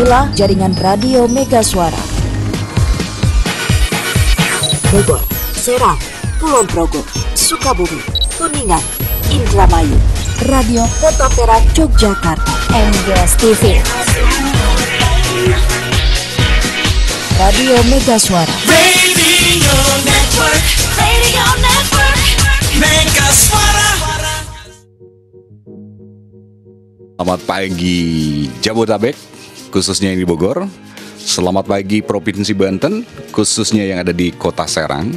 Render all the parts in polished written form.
Inilah jaringan radio Mega Suara. Bogor, Serang, Kulon Progo, Sukabumi, Kuningan, Indramayu, Radio Kota Perak, Yogyakarta, MGS TV, Radio Mega Suara, Radio Network, Mega Suara. Selamat pagi Jabodetabek, khususnya yang di Bogor. Selamat pagi Provinsi Banten, khususnya yang ada di Kota Serang.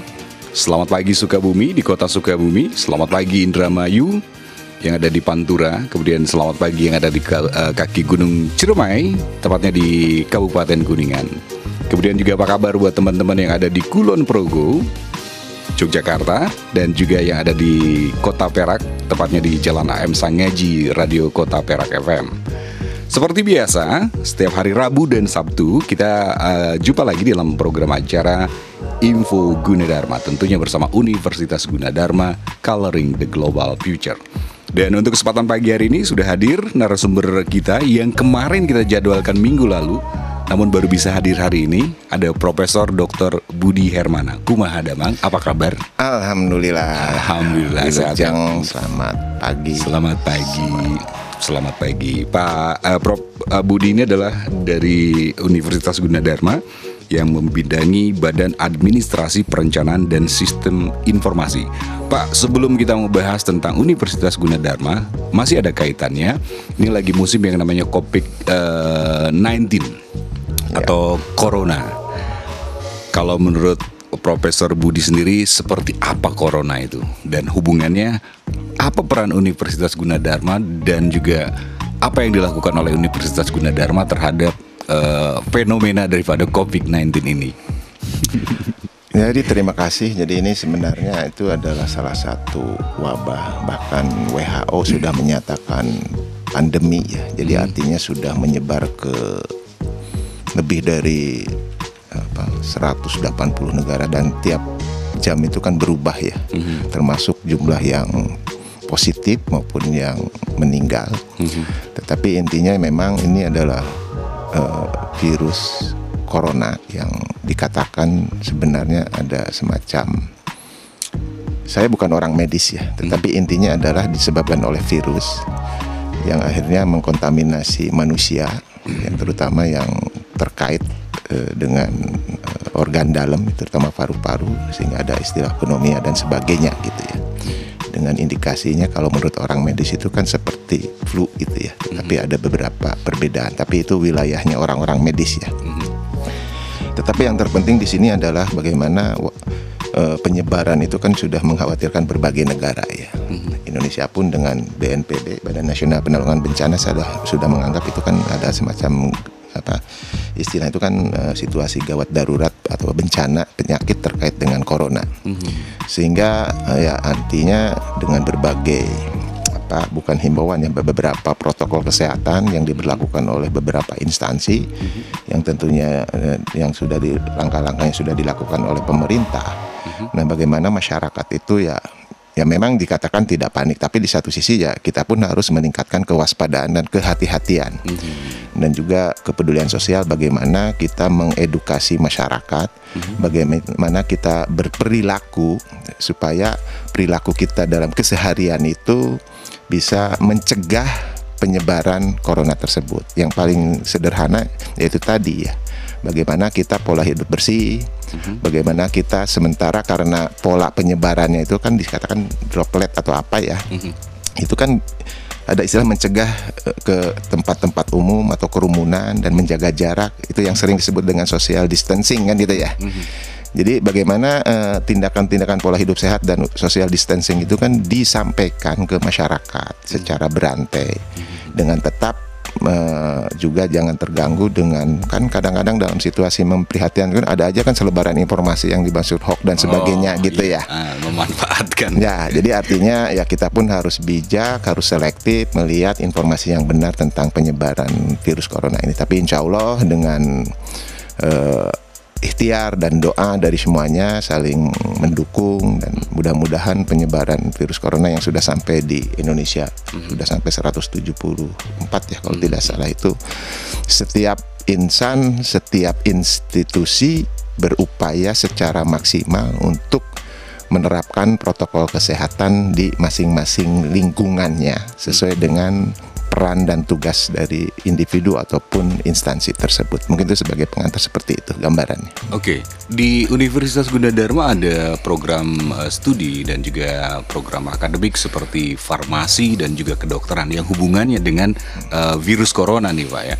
Selamat pagi Sukabumi, di Kota Sukabumi. Selamat pagi Indramayu yang ada di Pantura. Kemudian selamat pagi yang ada di kaki Gunung Ciremai, tepatnya di Kabupaten Kuningan. Kemudian juga apa kabar buat teman-teman yang ada di Kulon Progo, Yogyakarta, dan juga yang ada di Kota Perak, tepatnya di Jalan AM Sangaji, Radio Kota Perak FM. Seperti biasa, setiap hari Rabu dan Sabtu kita jumpa lagi dalam program acara Info Gunadarma, tentunya bersama Universitas Gunadarma, Coloring the Global Future. Dan untuk kesempatan pagi hari ini sudah hadir narasumber kita yang kemarin kita jadwalkan minggu lalu, namun baru bisa hadir hari ini. Ada Profesor Dr. Budi Hermana. Kumaha Damang, apa kabar? Alhamdulillah. Alhamdulillah sehat. Selamat pagi. Selamat pagi. Selamat pagi, Pak Prof. Budi ini adalah dari Universitas Gunadarma yang membidangi Badan Administrasi Perencanaan dan Sistem Informasi. Pak, sebelum kita membahas tentang Universitas Gunadarma, masih ada kaitannya. Ini lagi musim yang namanya COVID-19 atau Corona. Kalau menurut Profesor Budi sendiri, seperti apa Corona itu? Dan hubungannya, apa peran Universitas Gunadarma dan juga apa yang dilakukan oleh Universitas Gunadarma terhadap fenomena daripada COVID-19 ini? Jadi terima kasih. Jadi ini sebenarnya itu adalah salah satu wabah. Bahkan WHO sudah menyatakan pandemi ya. Jadi artinya sudah menyebar ke lebih dari 180 negara, dan tiap jam itu kan berubah ya. Termasuk jumlah yang positif maupun yang meninggal. Tetapi intinya memang ini adalah virus corona yang dikatakan sebenarnya ada semacam, saya bukan orang medis ya, tetapi intinya adalah disebabkan oleh virus yang akhirnya mengkontaminasi manusia, yang terutama yang terkait dengan organ dalam, terutama paru-paru, sehingga ada istilah pneumonia dan sebagainya gitu ya. Dengan indikasinya kalau menurut orang medis itu kan seperti flu gitu ya, tapi ada beberapa perbedaan, tapi itu wilayahnya orang-orang medis ya. Tetapi yang terpenting di sini adalah bagaimana penyebaran itu kan sudah mengkhawatirkan berbagai negara ya. Indonesia pun dengan BNPB, Badan Nasional Penanggulangan Bencana, sudah menganggap itu kan ada semacam istilah itu kan situasi gawat darurat atau bencana penyakit terkait dengan corona. Sehingga ya artinya dengan berbagai bukan himbauan ya, beberapa protokol kesehatan yang diberlakukan oleh beberapa instansi yang tentunya yang sudah langkah-langkah yang sudah dilakukan oleh pemerintah. Nah, bagaimana masyarakat itu ya memang dikatakan tidak panik, tapi di satu sisi ya kita pun harus meningkatkan kewaspadaan dan kehati-hatian. Dan juga kepedulian sosial, bagaimana kita mengedukasi masyarakat, bagaimana kita berperilaku supaya perilaku kita dalam keseharian itu bisa mencegah penyebaran corona tersebut. Yang paling sederhana yaitu tadi ya, bagaimana kita pola hidup bersih, bagaimana kita sementara karena pola penyebarannya itu kan dikatakan droplet atau apa ya, itu kan ada istilah mencegah ke tempat-tempat umum atau kerumunan dan menjaga jarak, itu yang sering disebut dengan social distancing kan gitu ya. Jadi bagaimana tindakan-tindakan pola hidup sehat dan social distancing itu kan disampaikan ke masyarakat secara berantai, dengan tetap juga jangan terganggu dengan, kan kadang-kadang dalam situasi memprihatinkan kan ada aja kan selebaran informasi yang dimaksud hoax dan sebagainya gitu ya. Memanfaatkan. Ya, jadi artinya ya kita pun harus bijak, harus selektif melihat informasi yang benar tentang penyebaran virus corona ini. Tapi insya Allah dengan ikhtiar dan doa dari semuanya saling mendukung, dan mudah-mudahan penyebaran virus corona yang sudah sampai di Indonesia sudah sampai 174 ya kalau tidak salah, itu setiap insan, setiap institusi berupaya secara maksimal untuk menerapkan protokol kesehatan di masing-masing lingkungannya sesuai dengan peran dan tugas dari individu ataupun instansi tersebut. Mungkin itu sebagai pengantar seperti itu gambarannya. Oke, di Universitas Gunadarma ada program studi dan juga program akademik seperti farmasi dan juga kedokteran yang hubungannya dengan virus corona nih Pak ya.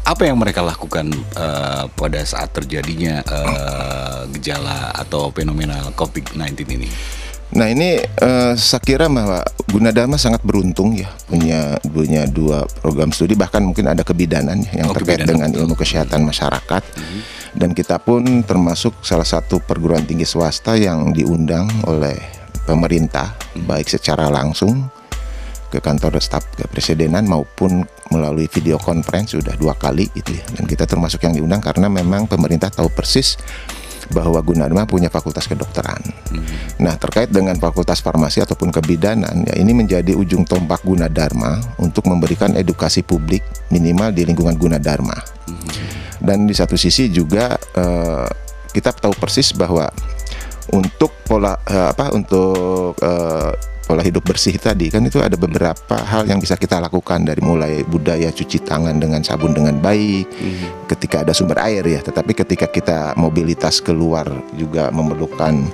Apa yang mereka lakukan pada saat terjadinya gejala atau fenomena COVID-19 ini? Nah ini saya kira bahwa Gunadarma sangat beruntung ya punya dua program studi, bahkan mungkin ada kebidanan yang terkait dengan ilmu kesehatan masyarakat. Dan kita pun termasuk salah satu perguruan tinggi swasta yang diundang oleh pemerintah baik secara langsung ke kantor staf kepresidenan maupun melalui video conference sudah 2 kali itu ya. Dan kita termasuk yang diundang karena memang pemerintah tahu persis bahwa Gunadarma punya fakultas kedokteran. Nah terkait dengan fakultas farmasi ataupun kebidanan ya, ini menjadi ujung tombak Gunadarma untuk memberikan edukasi publik minimal di lingkungan Gunadarma. Dan di satu sisi juga kita tahu persis bahwa untuk pola pola hidup bersih tadi kan itu ada beberapa hal yang bisa kita lakukan, dari mulai budaya cuci tangan dengan sabun dengan baik ketika ada sumber air ya, tetapi ketika kita mobilitas keluar juga memerlukan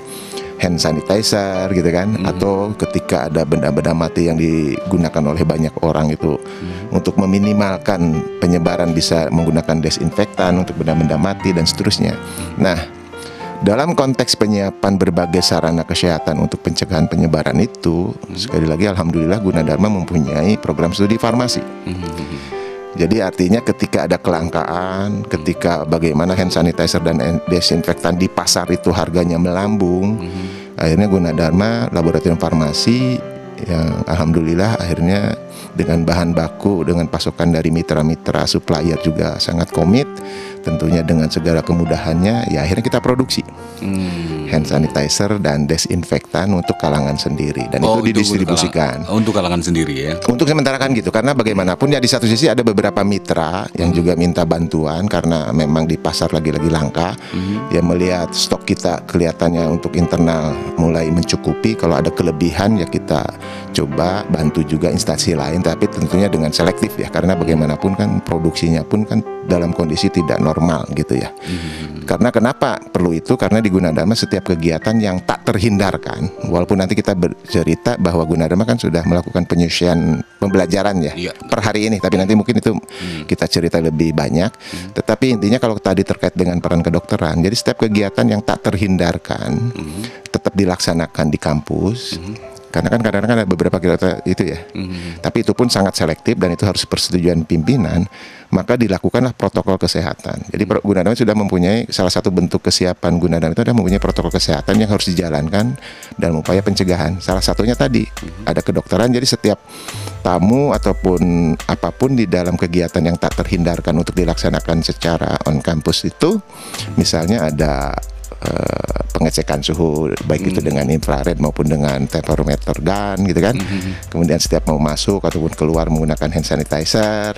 hand sanitizer gitu kan, atau ketika ada benda-benda mati yang digunakan oleh banyak orang itu untuk meminimalkan penyebaran bisa menggunakan desinfektan untuk benda-benda mati dan seterusnya. Nah dalam konteks penyiapan berbagai sarana kesehatan untuk pencegahan penyebaran itu, sekali lagi alhamdulillah Gunadarma mempunyai program studi farmasi. Jadi artinya ketika ada kelangkaan, ketika bagaimana hand sanitizer dan desinfektan di pasar itu harganya melambung, akhirnya Gunadarma laboratorium farmasi yang alhamdulillah akhirnya dengan bahan baku, dengan pasokan dari mitra-mitra supplier juga sangat komit, tentunya dengan segala kemudahannya ya akhirnya kita produksi hand sanitizer dan desinfektan untuk kalangan sendiri, dan itu didistribusikan untuk kalangan sendiri ya. Untuk sementara kan gitu, karena bagaimanapun ya di satu sisi ada beberapa mitra yang juga minta bantuan karena memang di pasar lagi-lagi langka. Ya melihat stok kita kelihatannya untuk internal mulai mencukupi, kalau ada kelebihan ya kita coba bantu juga instansi lain, tapi tentunya dengan selektif ya, karena bagaimanapun kan produksinya pun kan dalam kondisi tidak normal gitu ya. Karena kenapa perlu itu? Karena di Gunadarma setiap kegiatan yang tak terhindarkan, walaupun nanti kita bercerita bahwa Gunadarma kan sudah melakukan penyusunan pembelajaran ya per hari ini, tapi nanti mungkin itu kita cerita lebih banyak. Tetapi intinya kalau tadi terkait dengan peran kedokteran, jadi setiap kegiatan yang tak terhindarkan tetap dilaksanakan di kampus. Karena kan kadang-kadang ada beberapa kegiatan itu ya, tapi itu pun sangat selektif dan itu harus persetujuan pimpinan, maka dilakukanlah protokol kesehatan. Jadi Gunadarma sudah mempunyai salah satu bentuk kesiapan Gunadarma itu adalah mempunyai protokol kesehatan yang harus dijalankan dalam upaya pencegahan. Salah satunya tadi ada kedokteran, jadi setiap tamu ataupun apapun di dalam kegiatan yang tak terhindarkan untuk dilaksanakan secara on campus itu, misalnya ada pengecekan suhu baik itu dengan infrared maupun dengan termometer gun gitu kan. Kemudian setiap mau masuk ataupun keluar menggunakan hand sanitizer.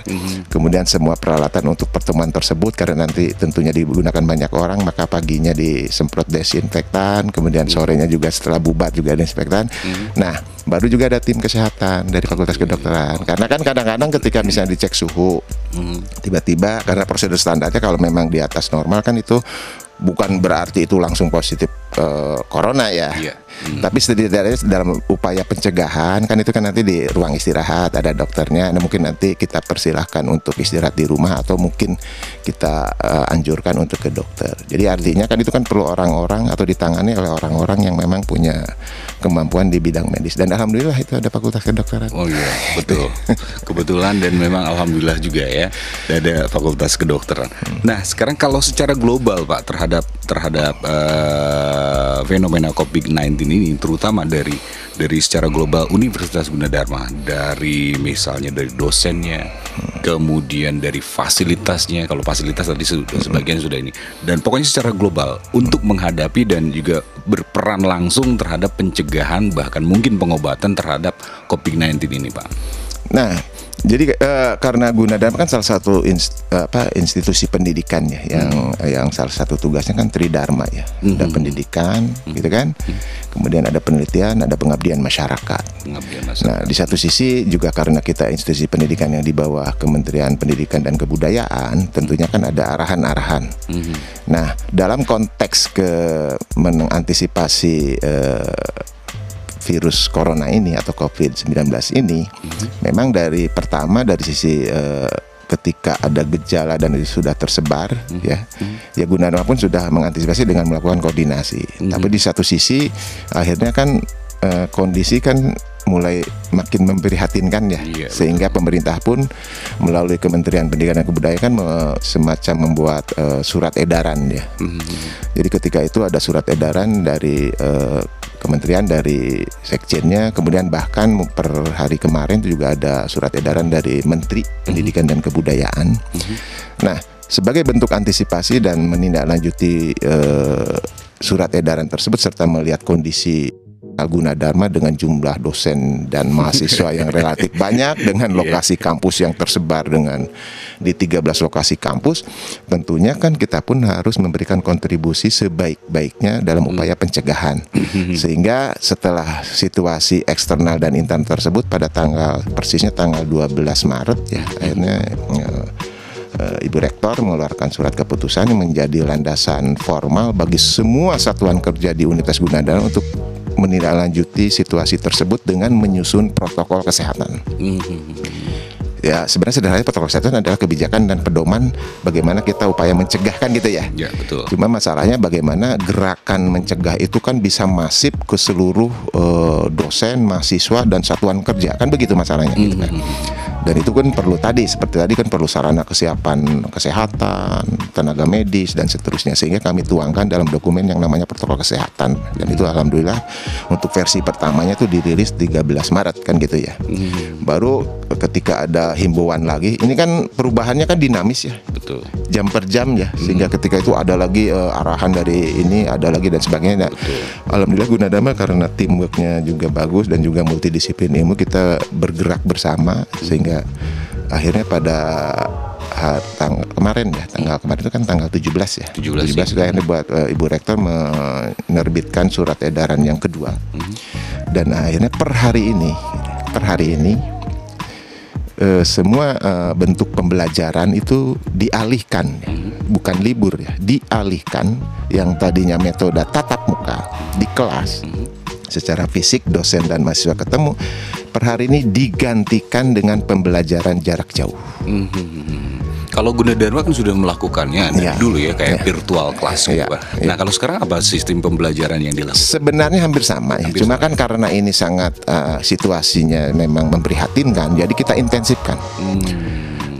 Kemudian semua peralatan untuk pertemuan tersebut, karena nanti tentunya digunakan banyak orang, maka paginya disemprot desinfektan, kemudian sorenya juga setelah bubar juga desinfektan. Nah baru juga ada tim kesehatan dari Fakultas Kedokteran, karena kan kadang-kadang ketika misalnya dicek suhu tiba-tiba, karena prosedur standarnya kalau memang di atas normal kan itu bukan berarti itu langsung positif corona ya. Tapi setidaknya dalam upaya pencegahan kan itu kan nanti di ruang istirahat ada dokternya. Nah, mungkin nanti kita persilahkan untuk istirahat di rumah atau mungkin kita anjurkan untuk ke dokter. Jadi artinya kan itu kan perlu orang-orang atau ditangani oleh orang-orang yang memang punya kemampuan di bidang medis. Dan alhamdulillah itu ada Fakultas Kedokteran. Oh iya, betul. Kebetulan dan memang alhamdulillah juga ya ada Fakultas Kedokteran. Nah, sekarang kalau secara global Pak terhadap fenomena COVID-19 ini, terutama dari secara global Universitas Gunadarma, dari misalnya dari dosennya, kemudian dari fasilitasnya, kalau fasilitas tadi sebagian sudah ini, dan pokoknya secara global untuk menghadapi dan juga berperan langsung terhadap pencegahan bahkan mungkin pengobatan terhadap COVID-19 ini Pak. Nah, Jadi karena Gunadarma kan salah satu institusi pendidikan ya, yang salah satu tugasnya kan tridharma ya, ada pendidikan, gitu kan, kemudian ada penelitian, ada pengabdian masyarakat. Nah, di satu sisi juga karena kita institusi pendidikan yang di bawah Kementerian Pendidikan dan Kebudayaan, tentunya kan ada arahan-arahan. Nah, dalam konteks mengantisipasi virus corona ini atau COVID-19 ini, memang dari sisi ketika ada gejala dan itu sudah tersebar, ya Gunadarma pun sudah mengantisipasi dengan melakukan koordinasi. Tapi di satu sisi akhirnya kan kondisi kan mulai makin memprihatinkan ya, sehingga pemerintah pun melalui Kementerian Pendidikan dan Kebudayaan kan semacam membuat surat edaran ya. Jadi ketika itu ada surat edaran dari kementerian, dari sekjennya, kemudian bahkan per hari kemarin itu juga ada surat edaran dari Menteri Pendidikan dan Kebudayaan. Nah, sebagai bentuk antisipasi dan menindaklanjuti surat edaran tersebut serta melihat kondisi Gunadarma dengan jumlah dosen dan mahasiswa yang relatif banyak, dengan lokasi kampus yang tersebar di 13 lokasi kampus, tentunya kan kita pun harus memberikan kontribusi sebaik-baiknya dalam upaya pencegahan. Sehingga setelah situasi eksternal dan intern tersebut pada persisnya tanggal 12 Maret ya, akhirnya Ibu Rektor mengeluarkan surat keputusan yang menjadi landasan formal bagi semua satuan kerja di Universitas Gunadarma untuk menindaklanjuti situasi tersebut dengan menyusun protokol kesehatan. Ya, sebenarnya sederhananya protokol kesehatan adalah kebijakan dan pedoman bagaimana kita upaya mencegah kan gitu ya. Ya, betul. Cuma masalahnya bagaimana gerakan mencegah itu kan bisa masif ke seluruh dosen, mahasiswa dan satuan kerja, kan begitu masalahnya gitu kan. Dan itu kan perlu seperti tadi kan perlu sarana kesiapan kesehatan, tenaga medis dan seterusnya, sehingga kami tuangkan dalam dokumen yang namanya protokol kesehatan. Dan itu alhamdulillah untuk versi pertamanya itu dirilis 13 Maret kan gitu ya. Baru ketika ada himbauan lagi, ini kan perubahannya kan dinamis ya. Betul. Jam per jam ya, sehingga ketika itu ada lagi arahan dari ini, ada lagi dan sebagainya. Nah, alhamdulillah Gunadarma karena teamworknya juga bagus dan juga multidisiplin ilmu, kita bergerak bersama sehingga akhirnya pada tanggal kemarin itu kan tanggal 17 ya. 17 akhirnya buat Ibu Rektor menerbitkan surat edaran yang kedua. Dan akhirnya per hari ini semua bentuk pembelajaran itu dialihkan, bukan libur ya, dialihkan. Yang tadinya metode tatap muka di kelas secara fisik dosen dan mahasiswa ketemu, per hari ini digantikan dengan pembelajaran jarak jauh. Kalau Gunadarma kan sudah melakukannya dulu ya, kayak virtual class gitu. Nah, kalau sekarang apa sistem pembelajaran yang dilakukan? Sebenarnya hampir sama ya. Cuma kan karena ini sangat situasinya memang memprihatinkan, jadi kita intensifkan.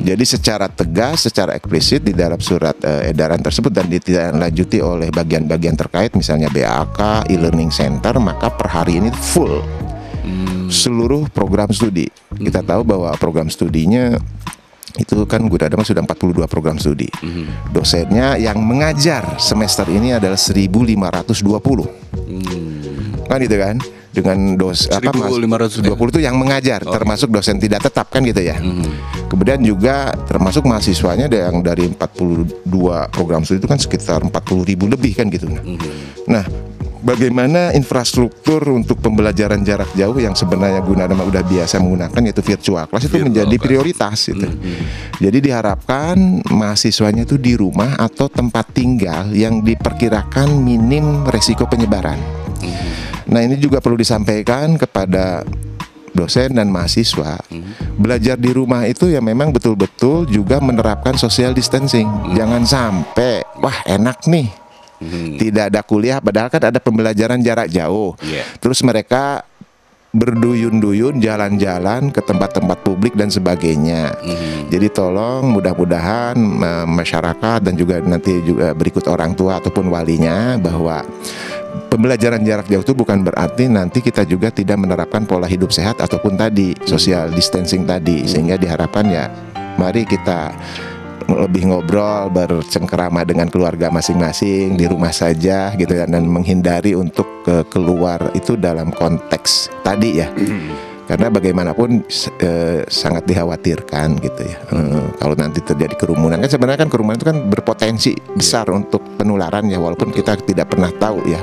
Jadi secara tegas, secara eksplisit di dalam surat edaran tersebut dan ditindaklanjuti oleh bagian-bagian terkait, misalnya BAK, e-learning center, maka per hari ini full seluruh program studi. Kita tahu bahwa program studinya itu kan Gunadarma sudah 42 program studi. Dosennya yang mengajar semester ini adalah 1.520. Kan gitu kan? Dengan 1.520 itu yang mengajar, termasuk dosen tidak tetap kan gitu ya. Kemudian juga termasuk mahasiswanya yang dari 42 program studi itu kan sekitar 40.000 lebih kan gitu. Nah, bagaimana infrastruktur untuk pembelajaran jarak jauh yang sebenarnya Gunadarma udah biasa menggunakan, yaitu virtual class, itu menjadi prioritas gitu. Jadi diharapkan mahasiswanya itu di rumah atau tempat tinggal yang diperkirakan minim resiko penyebaran. Nah, ini juga perlu disampaikan kepada dosen dan mahasiswa. Belajar di rumah itu ya memang betul-betul juga menerapkan social distancing. Jangan sampai wah enak nih, tidak ada kuliah padahal kan ada pembelajaran jarak jauh. Terus mereka berduyun-duyun jalan-jalan ke tempat-tempat publik dan sebagainya. Jadi tolong mudah-mudahan masyarakat dan juga nanti juga berikut orang tua ataupun walinya bahwa pembelajaran jarak jauh itu bukan berarti nanti kita juga tidak menerapkan pola hidup sehat ataupun tadi social distancing tadi, sehingga diharapkan ya mari kita lebih ngobrol, bercengkerama dengan keluarga masing-masing di rumah saja gitu kan, dan menghindari untuk keluar itu dalam konteks tadi ya. Karena bagaimanapun sangat dikhawatirkan gitu ya. Kalau nanti terjadi kerumunan, kan sebenarnya kan kerumunan itu kan berpotensi besar untuk penularan ya, walaupun kita tidak pernah tahu ya.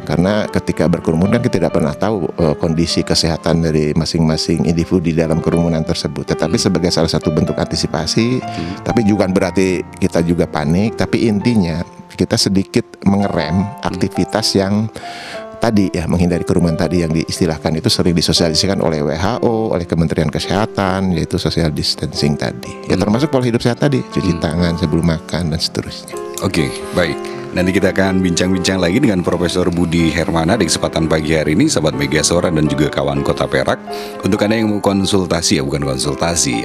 Karena ketika berkerumun kan kita tidak pernah tahu kondisi kesehatan dari masing-masing individu di dalam kerumunan tersebut. Tetapi sebagai salah satu bentuk antisipasi, tapi juga berarti kita juga panik. Tapi intinya kita sedikit mengerem aktivitas yang tadi ya, menghindari kerumunan tadi yang diistilahkan itu sering disosialisasikan oleh WHO, oleh Kementerian Kesehatan, yaitu social distancing tadi. Ya termasuk pola hidup sehat tadi, cuci tangan sebelum makan dan seterusnya. Oke, baik. Nanti kita akan bincang-bincang lagi dengan Profesor Budi Hermana di kesempatan pagi hari ini, sahabat Mega Suara dan juga kawan Kota Perak. Untuk Anda yang mau konsultasi, ya bukan konsultasi,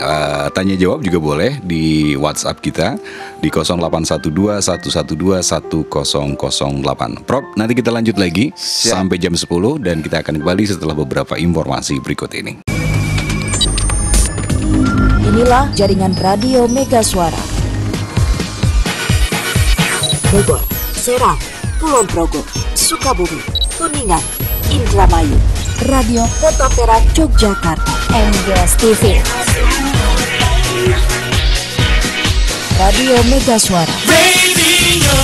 tanya jawab juga boleh di WhatsApp kita di 0812-112-1008. Prof, nanti kita lanjut lagi sampai jam 10 dan kita akan kembali setelah beberapa informasi berikut ini. Inilah jaringan radio Mega Suara. Bogor, Serang, Kulon Progo, Sukabumi, Kuningan, Indramayu, Radio Kota Perak, Yogyakarta, MGS TV, Radio Mega Suara. Radio